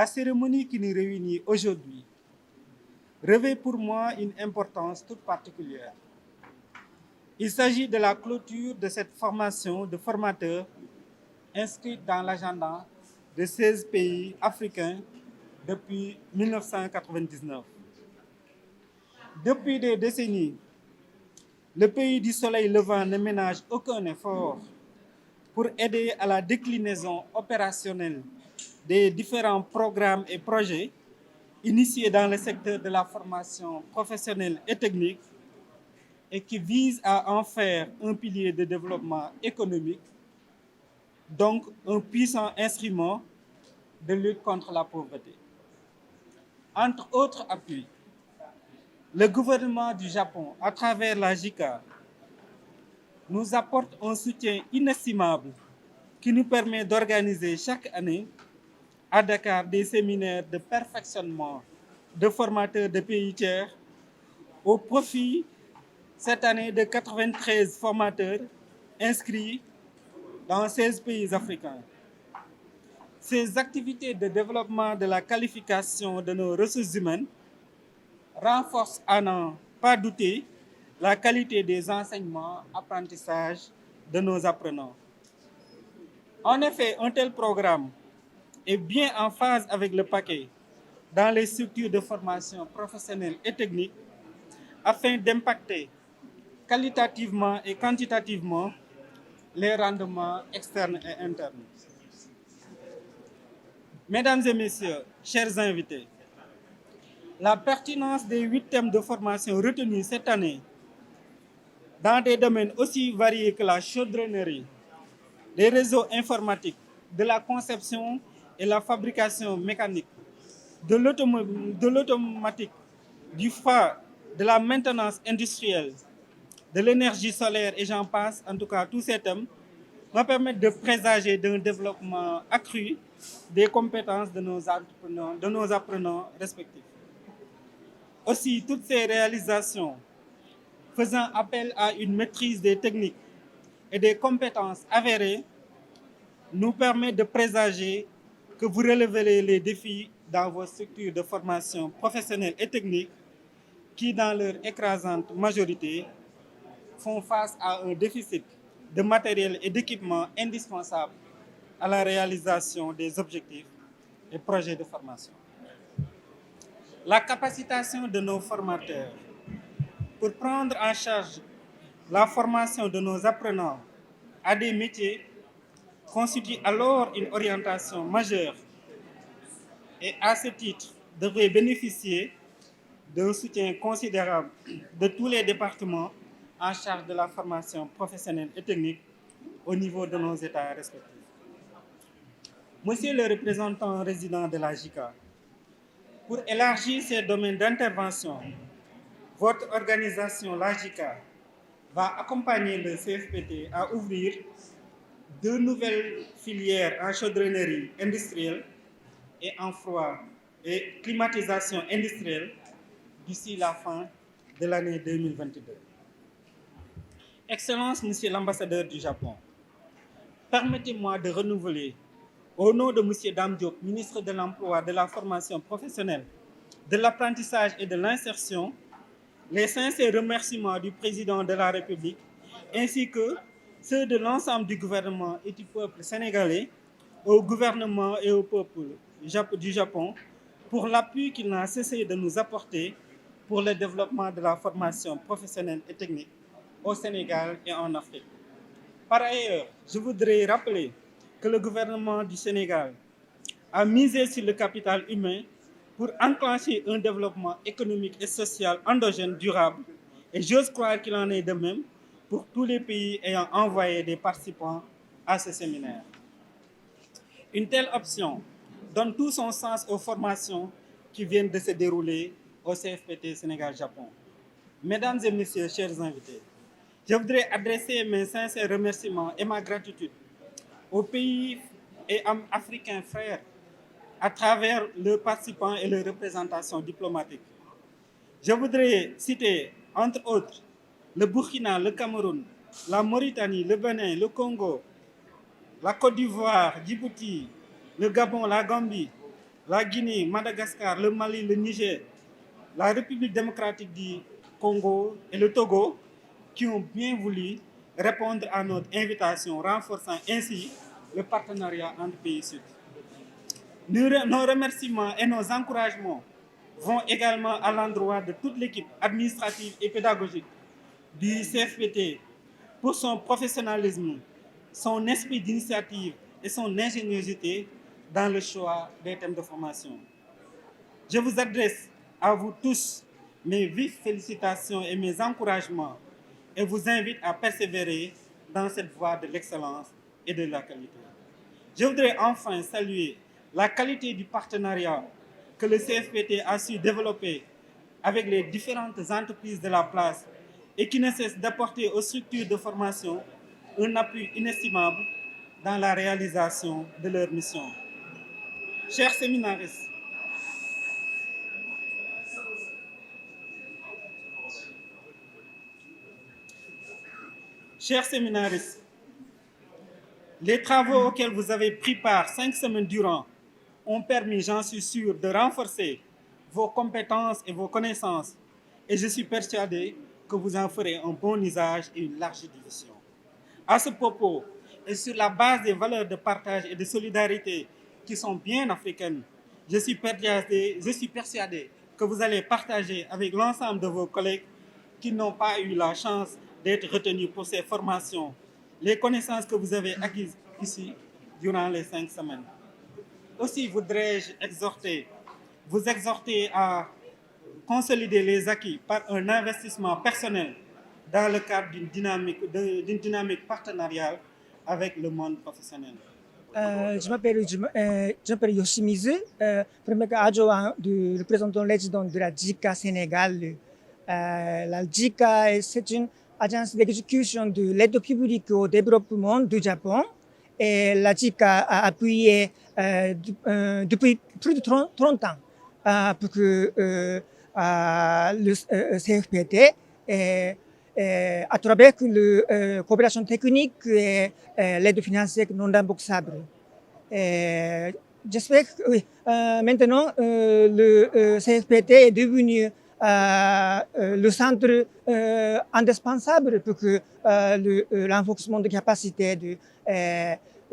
La cérémonie qui nous réunit aujourd'hui revêt pour moi une importance toute particulière. Il s'agit de la clôture de cette formation de formateurs inscrite dans l'agenda de 16 pays africains depuis 1999. Depuis des décennies, le pays du soleil levant ne ménage aucun effort pour aider à la déclinaison opérationnelle des différents programmes et projets initiés dans le secteur de la formation professionnelle et technique et qui visent à en faire un pilier de développement économique, donc un puissant instrument de lutte contre la pauvreté. Entre autres appuis, le gouvernement du Japon, à travers la JICA, nous apporte un soutien inestimable qui nous permet d'organiser chaque année à Dakar des séminaires de perfectionnement de formateurs de pays tiers au profit cette année de 93 formateurs inscrits dans 16 pays africains. Ces activités de développement de la qualification de nos ressources humaines renforcent à n'en pas douter la qualité des enseignements, apprentissages de nos apprenants. En effet, un tel programme est bien en phase avec le paquet dans les structures de formation professionnelle et technique afin d'impacter qualitativement et quantitativement les rendements externes et internes. Mesdames et messieurs, chers invités, la pertinence des 8 thèmes de formation retenus cette année dans des domaines aussi variés que la chaudronnerie, les réseaux informatiques, de la conception et la fabrication mécanique, de l'automatique, du FA, de la maintenance industrielle, de l'énergie solaire et j'en passe, en tout cas tous ces thèmes, me permettent de présager d'un développement accru des compétences de nos apprenants respectifs. Aussi, toutes ces réalisations faisant appel à une maîtrise des techniques et des compétences avérées nous permettent de présager que vous relèverez les défis dans vos structures de formation professionnelle et technique qui, dans leur écrasante majorité, font face à un déficit de matériel et d'équipement indispensable à la réalisation des objectifs et projets de formation. La capacitation de nos formateurs pour prendre en charge la formation de nos apprenants à des métiers constitue alors une orientation majeure et à ce titre devrait bénéficier d'un soutien considérable de tous les départements en charge de la formation professionnelle et technique au niveau de nos États respectifs. Monsieur le représentant résident de la JICA, pour élargir ses domaines d'intervention, votre organisation, la JICA, va accompagner le CFPT à ouvrir 2 nouvelles filières en chaudronnerie industrielle et en froid et climatisation industrielle d'ici la fin de l'année 2022. Excellence, Monsieur l'ambassadeur du Japon, permettez-moi de renouveler, au nom de Monsieur Dame Diop, ministre de l'Emploi, de la formation professionnelle, de l'apprentissage et de l'insertion, les sincères remerciements du président de la République, ainsi que ceux de l'ensemble du gouvernement et du peuple sénégalais, au gouvernement et au peuple du Japon, pour l'appui qu'il n'a cessé de nous apporter pour le développement de la formation professionnelle et technique au Sénégal et en Afrique. Par ailleurs, je voudrais rappeler que le gouvernement du Sénégal a misé sur le capital humain pour enclencher un développement économique et social endogène durable, et j'ose croire qu'il en est de même pour tous les pays ayant envoyé des participants à ce séminaire. Une telle option donne tout son sens aux formations qui viennent de se dérouler au CFPT Sénégal-Japon. Mesdames et messieurs, chers invités, je voudrais adresser mes sincères remerciements et ma gratitude aux pays et africains frères à travers leurs participants et leurs représentations diplomatiques. Je voudrais citer, entre autres, le Burkina, le Cameroun, la Mauritanie, le Bénin, le Congo, la Côte d'Ivoire, Djibouti, le Gabon, la Gambie, la Guinée, Madagascar, le Mali, le Niger, la République démocratique du Congo et le Togo qui ont bien voulu répondre à notre invitation, renforçant ainsi le partenariat entre pays sud. Nos remerciements et nos encouragements vont également à l'endroit de toute l'équipe administrative et pédagogique du CFPT pour son professionnalisme, son esprit d'initiative et son ingéniosité dans le choix des thèmes de formation. Je vous adresse à vous tous mes vives félicitations et mes encouragements et vous invite à persévérer dans cette voie de l'excellence et de la qualité. Je voudrais enfin saluer la qualité du partenariat que le CFPT a su développer avec les différentes entreprises de la place et qui ne cesse d'apporter aux structures de formation un appui inestimable dans la réalisation de leur mission. Chers séminaristes, les travaux auxquels vous avez pris part 5 semaines durant ont permis, j'en suis sûr, de renforcer vos compétences et vos connaissances. Et je suis persuadé que vous en ferez un bon usage et une large diffusion. À ce propos, et sur la base des valeurs de partage et de solidarité qui sont bien africaines, je suis persuadé que vous allez partager avec l'ensemble de vos collègues qui n'ont pas eu la chance d'être retenus pour ces formations les connaissances que vous avez acquises ici durant les 5 semaines. Aussi voudrais-je vous exhorter à consolider les acquis par un investissement personnel dans le cadre d'une dynamique partenariale avec le monde professionnel. Je m'appelle Yoshimizu, premier adjoint du représentant résident de la JICA Sénégal. La JICA, c'est une agence d'exécution de l'aide publique au développement du Japon. Et la JICA a appuyé depuis plus de 30 ans pour que le CFPT, à travers la coopération technique et l'aide financière non remboursable. J'espère que oui, maintenant le CFPT est devenu le centre indispensable pour que le renforcement de capacité de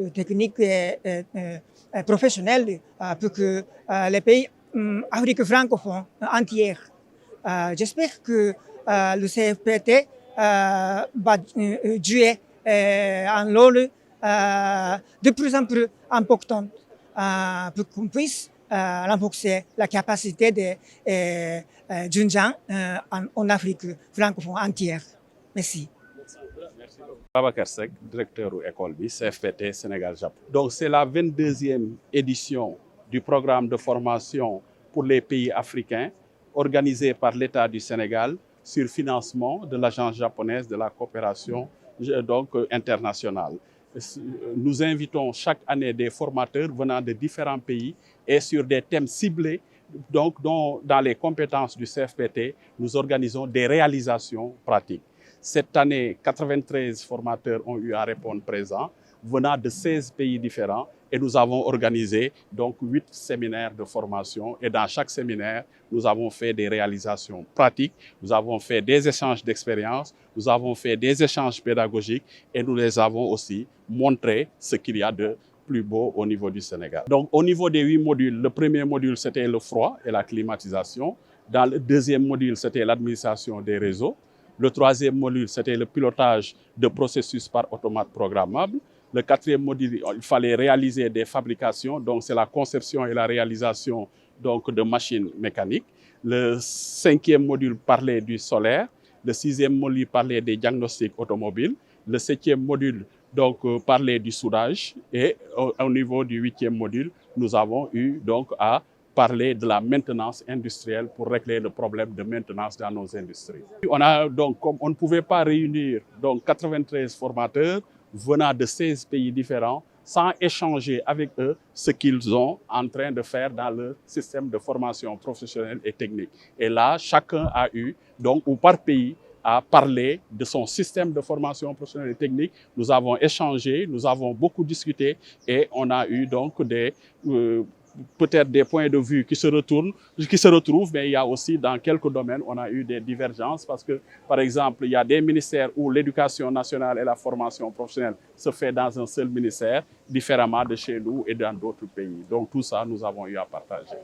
technique et professionnelle pour que les pays africains francophones entiers. J'espère que le CFPT va jouer un rôle de plus en plus important pour qu'on puisse renforcer la capacité des jeunes gens en Afrique francophone entière. Merci. Babacar Seck, directeur de l'école CFPT Sénégal-Japon. Donc c'est la 22e édition du programme de formation pour les pays africains organisé par l'État du Sénégal sur financement de l'Agence japonaise de la coopération internationale. Nous invitons chaque année des formateurs venant de différents pays et sur des thèmes ciblés. Donc, dans les compétences du CFPT, nous organisons des réalisations pratiques. Cette année, 93 formateurs ont eu à répondre présents, venant de 16 pays différents. Et nous avons organisé donc 8 séminaires de formation. Et dans chaque séminaire, nous avons fait des réalisations pratiques, nous avons fait des échanges d'expériences, nous avons fait des échanges pédagogiques et nous les avons aussi montré ce qu'il y a de plus beau au niveau du Sénégal. Donc au niveau des 8 modules, le premier module c'était le froid et la climatisation. Dans le deuxième module, c'était l'administration des réseaux. Le troisième module, c'était le pilotage de processus par automate programmable. Le quatrième module, il fallait réaliser des fabrications, donc c'est la conception et la réalisation donc, de machines mécaniques. Le cinquième module parlait du solaire. Le sixième module parlait des diagnostics automobiles. Le septième module donc, parlait du soudage. Et au niveau du huitième module, nous avons eu donc à parler de la maintenance industrielle pour régler le problème de maintenance dans nos industries. On a donc, comme on ne pouvait pas réunir donc 93 formateurs venant de 16 pays différents, sans échanger avec eux ce qu'ils sont en train de faire dans le système de formation professionnelle et technique. Et là, chacun a eu, donc, ou par pays, à parler de son système de formation professionnelle et technique. Nous avons échangé, nous avons beaucoup discuté et on a eu donc peut-être des points de vue qui se retrouvent, mais il y a aussi dans quelques domaines, on a eu des divergences parce que, par exemple, il y a des ministères où l'éducation nationale et la formation professionnelle se fait dans un seul ministère, différemment de chez nous et dans d'autres pays. Donc tout ça, nous avons eu à partager.